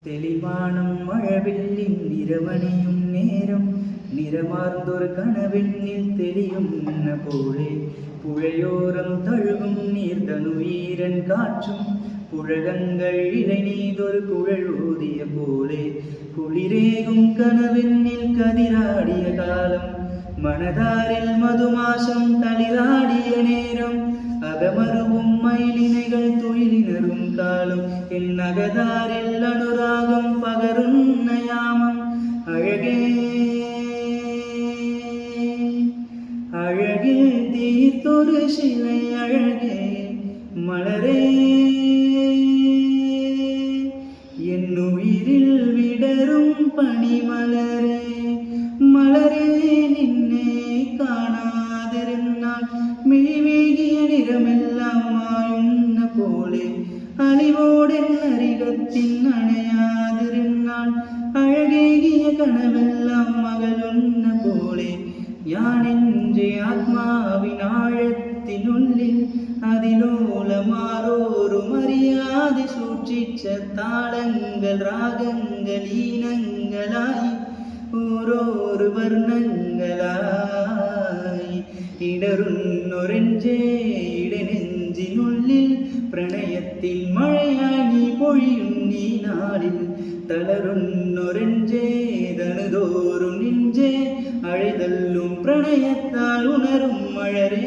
தெளிவானம் மழவில்லின் நிறமணியும் நேரம் நிறமார்ந்தொரு கனவெண்ணில் தெளியும் போலே புழையோரம் தழுகும் நீர்தனு வீரன் காற்றும் புழகங்கள் இளைநீதொரு குழல் ஊதிய போலே குளிரேகும் கனவெண்ணில் கதிராடிய காலம் மனதாரில் மதுமாசம் தளிராடிய நேரம் அகமருவும் மயிலினைகள் துயிலினரும் காலம் என் அகதாரில் அனுராகம் பகரும் நயாமம் அழகே அழகில் தீர்த்தொரு சிலை அழகே மலரே என் உயிரில் விடரும் பனிமலரே மலரே நின்னே காணாதிருந்தால் மெய்வேகிய நிறமெல்லாம் மாயுன்ன போலே அழிவோடன் அரிகத்தின் அணையாதிருந்தால் அழகேகிய கனவெல்லாம் மகளுன்ன போலே யானென்றே ஆத்மாவின் ஆழத்தினுள்ளில் அதிலோலமாறோரும் அறியாதி சூழ்ச்சிச்ச தாளங்கள் ராகங்கள் ஈனங்களாய் ஓரோரு வர்ணங்களாய் இடருன்னொரெஞ்சே இடைநெஞ்சினுள்ளில் பிரணயத்தில் மழையாய் நீ பொழியும் நீ நாளில் தளருன்னொரெஞ்சே தனுதோறும் நெஞ்சே அழைதல்லும் பிரணயத்தால் உணரும் மழரே.